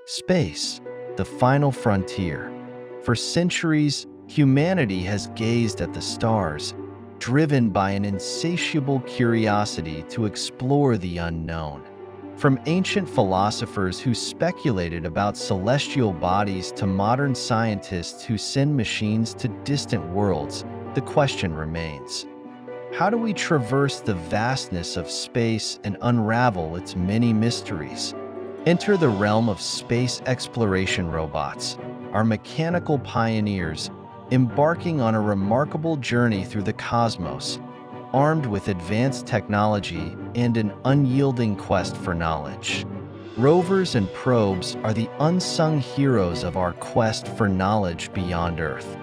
Space, the final frontier. For centuries, humanity has gazed at the stars, driven by an insatiable curiosity to explore the unknown. From ancient philosophers who speculated about celestial bodies to modern scientists who send machines to distant worlds, the question remains: how do we traverse the vastness of space and unravel its many mysteries? Enter the realm of space exploration robots, our mechanical pioneers, embarking on a remarkable journey through the cosmos, armed with advanced technology and an unyielding quest for knowledge. Rovers and probes are the unsung heroes of our quest for knowledge beyond Earth.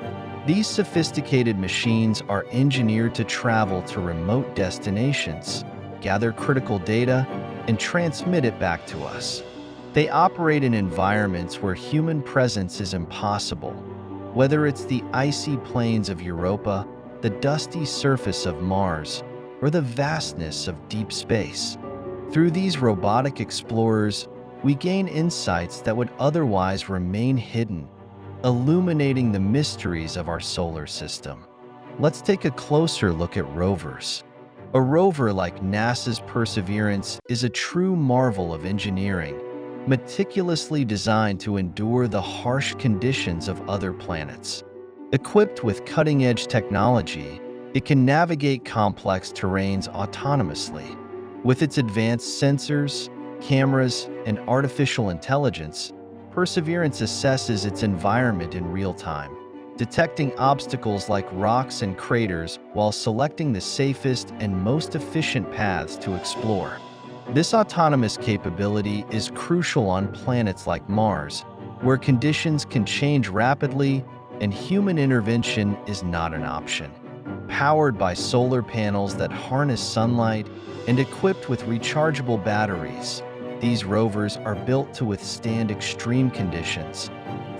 These sophisticated machines are engineered to travel to remote destinations, gather critical data, and transmit it back to us. They operate in environments where human presence is impossible, whether it's the icy plains of Europa, the dusty surface of Mars, or the vastness of deep space. Through these robotic explorers, we gain insights that would otherwise remain hidden, illuminating the mysteries of our solar system. Let's take a closer look at rovers. A rover like NASA's Perseverance is a true marvel of engineering, meticulously designed to endure the harsh conditions of other planets. Equipped with cutting-edge technology, it can navigate complex terrains autonomously. With its advanced sensors, cameras, and artificial intelligence, Perseverance assesses its environment in real time, detecting obstacles like rocks and craters while selecting the safest and most efficient paths to explore. This autonomous capability is crucial on planets like Mars, where conditions can change rapidly and human intervention is not an option. Powered by solar panels that harness sunlight and equipped with rechargeable batteries, these rovers are built to withstand extreme conditions,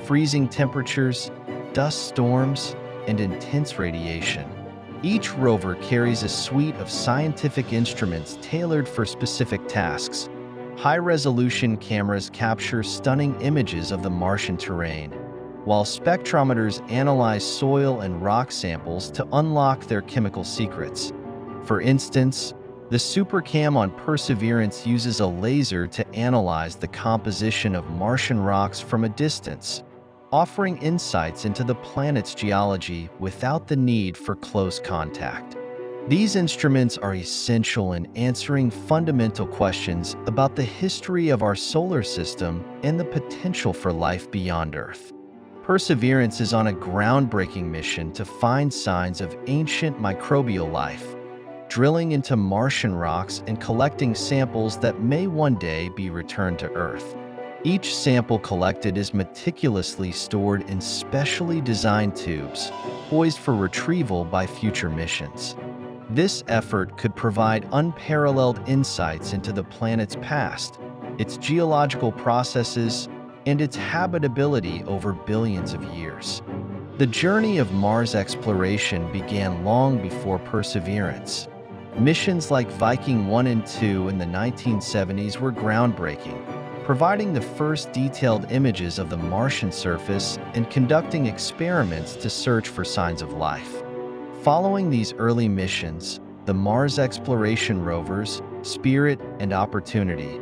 freezing temperatures, dust storms, and intense radiation. Each rover carries a suite of scientific instruments tailored for specific tasks. High-resolution cameras capture stunning images of the Martian terrain, while spectrometers analyze soil and rock samples to unlock their chemical secrets. For instance, the SuperCam on Perseverance uses a laser to analyze the composition of Martian rocks from a distance, offering insights into the planet's geology without the need for close contact. These instruments are essential in answering fundamental questions about the history of our solar system and the potential for life beyond Earth. Perseverance is on a groundbreaking mission to find signs of ancient microbial life, drilling into Martian rocks and collecting samples that may one day be returned to Earth. Each sample collected is meticulously stored in specially designed tubes, poised for retrieval by future missions. This effort could provide unparalleled insights into the planet's past, its geological processes, and its habitability over billions of years. The journey of Mars exploration began long before Perseverance. Missions like Viking 1 and 2 in the 1970s were groundbreaking, providing the first detailed images of the Martian surface and conducting experiments to search for signs of life. Following these early missions, the Mars exploration rovers, Spirit and Opportunity,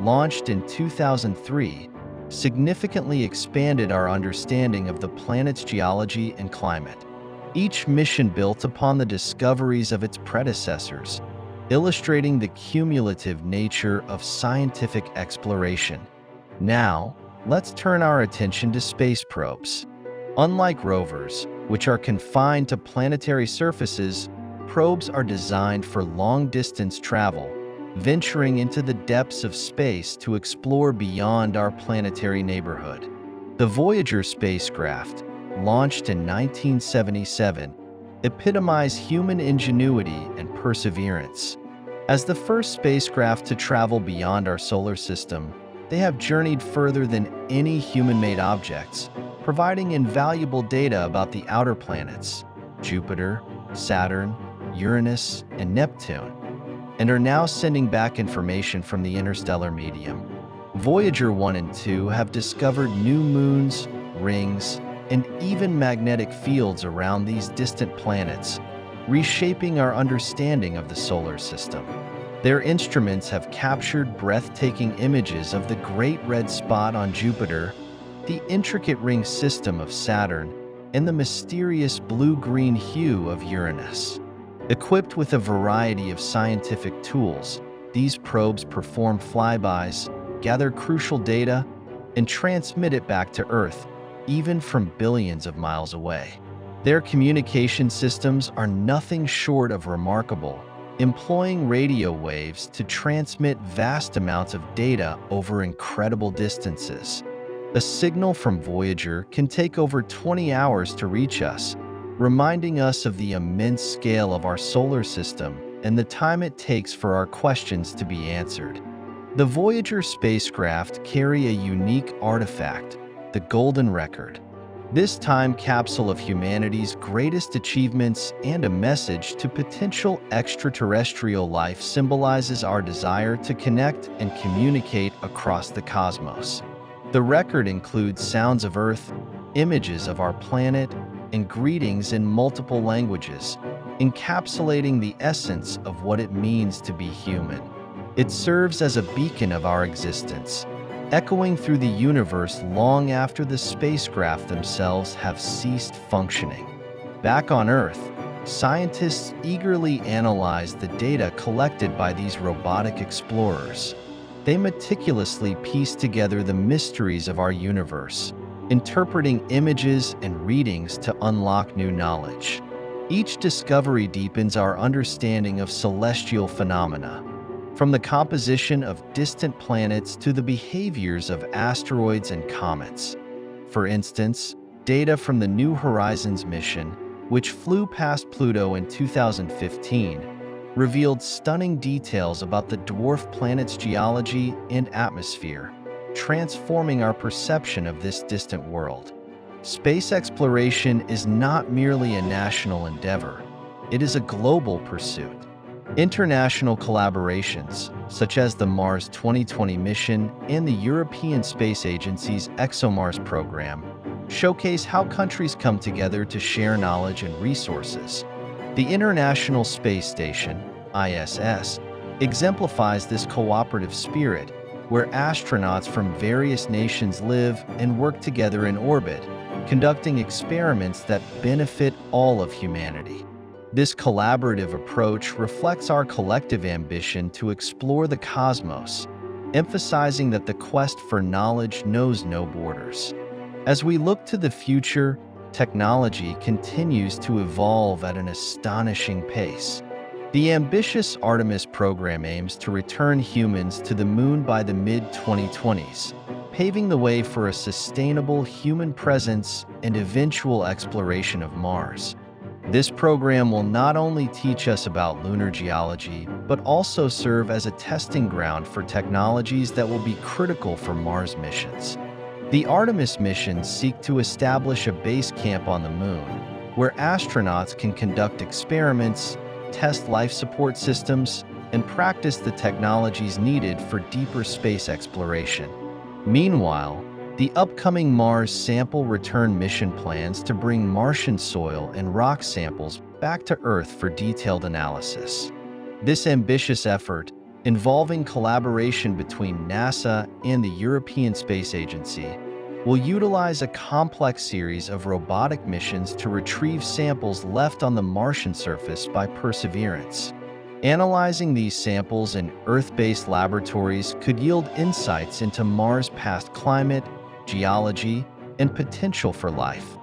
launched in 2003, significantly expanded our understanding of the planet's geology and climate. Each mission built upon the discoveries of its predecessors, illustrating the cumulative nature of scientific exploration. Now, let's turn our attention to space probes. Unlike rovers, which are confined to planetary surfaces, probes are designed for long-distance travel, venturing into the depths of space to explore beyond our planetary neighborhood. The Voyager spacecraft, launched in 1977, epitomize human ingenuity and perseverance. As the first spacecraft to travel beyond our solar system, they have journeyed further than any human-made objects, providing invaluable data about the outer planets, Jupiter, Saturn, Uranus, and Neptune, and are now sending back information from the interstellar medium. Voyager 1 and 2 have discovered new moons, rings, and even magnetic fields around these distant planets, reshaping our understanding of the solar system. Their instruments have captured breathtaking images of the Great Red Spot on Jupiter, the intricate ring system of Saturn, and the mysterious blue-green hue of Uranus. Equipped with a variety of scientific tools, these probes perform flybys, gather crucial data, and transmit it back to Earth, even from billions of miles away. Their communication systems are nothing short of remarkable, employing radio waves to transmit vast amounts of data over incredible distances. A signal from Voyager can take over 20 hours to reach us, reminding us of the immense scale of our solar system and the time it takes for our questions to be answered. The Voyager spacecraft carry a unique artifact, the Golden Record. This time capsule of humanity's greatest achievements and a message to potential extraterrestrial life symbolizes our desire to connect and communicate across the cosmos. The record includes sounds of Earth, images of our planet, and greetings in multiple languages, encapsulating the essence of what it means to be human. It serves as a beacon of our existence, echoing through the universe long after the spacecraft themselves have ceased functioning. Back on Earth, scientists eagerly analyze the data collected by these robotic explorers. They meticulously piece together the mysteries of our universe, interpreting images and readings to unlock new knowledge. Each discovery deepens our understanding of celestial phenomena, from the composition of distant planets to the behaviors of asteroids and comets. For instance, data from the New Horizons mission, which flew past Pluto in 2015, revealed stunning details about the dwarf planet's geology and atmosphere, transforming our perception of this distant world. Space exploration is not merely a national endeavor, it is a global pursuit. International collaborations, such as the Mars 2020 mission and the European Space Agency's ExoMars program, showcase how countries come together to share knowledge and resources. The International Space Station, ISS, exemplifies this cooperative spirit, where astronauts from various nations live and work together in orbit, conducting experiments that benefit all of humanity. This collaborative approach reflects our collective ambition to explore the cosmos, emphasizing that the quest for knowledge knows no borders. As we look to the future, technology continues to evolve at an astonishing pace. The ambitious Artemis program aims to return humans to the moon by the mid-2020s, paving the way for a sustainable human presence and eventual exploration of Mars. This program will not only teach us about lunar geology, but also serve as a testing ground for technologies that will be critical for Mars missions. The Artemis missions seek to establish a base camp on the moon, where astronauts can conduct experiments, test life support systems, and practice the technologies needed for deeper space exploration. Meanwhile, the upcoming Mars sample return mission plans to bring Martian soil and rock samples back to Earth for detailed analysis. This ambitious effort, involving collaboration between NASA and the European Space Agency, will utilize a complex series of robotic missions to retrieve samples left on the Martian surface by Perseverance. Analyzing these samples in Earth-based laboratories could yield insights into Mars' past climate, geology, and potential for life.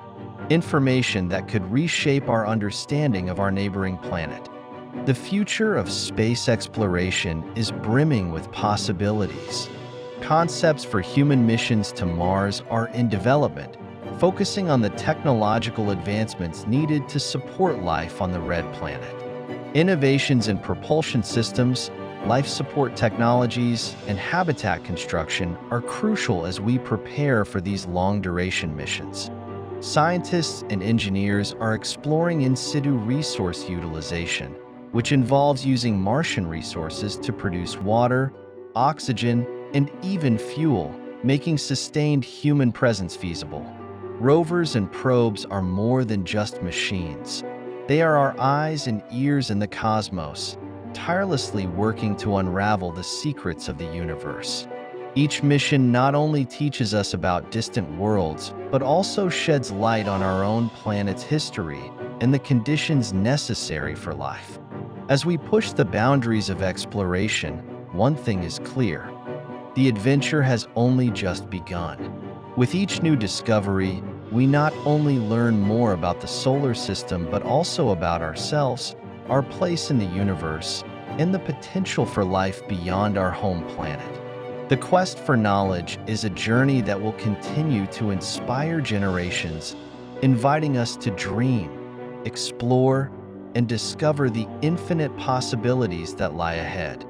Information that could reshape our understanding of our neighboring planet. The future of space exploration is brimming with possibilities. Concepts for human missions to Mars are in development, focusing on the technological advancements needed to support life on the Red Planet. Innovations in propulsion systems, life support technologies, and habitat construction are crucial as we prepare for these long-duration missions. Scientists and engineers are exploring in situ resource utilization, which involves using Martian resources to produce water, oxygen, and even fuel, making sustained human presence feasible. Rovers and probes are more than just machines. They are our eyes and ears in the cosmos, tirelessly working to unravel the secrets of the universe. Each mission not only teaches us about distant worlds, but also sheds light on our own planet's history and the conditions necessary for life. As we push the boundaries of exploration, one thing is clear: the adventure has only just begun. With each new discovery, we not only learn more about the solar system but also about ourselves, our place in the universe, and the potential for life beyond our home planet. The quest for knowledge is a journey that will continue to inspire generations, inviting us to dream, explore, and discover the infinite possibilities that lie ahead.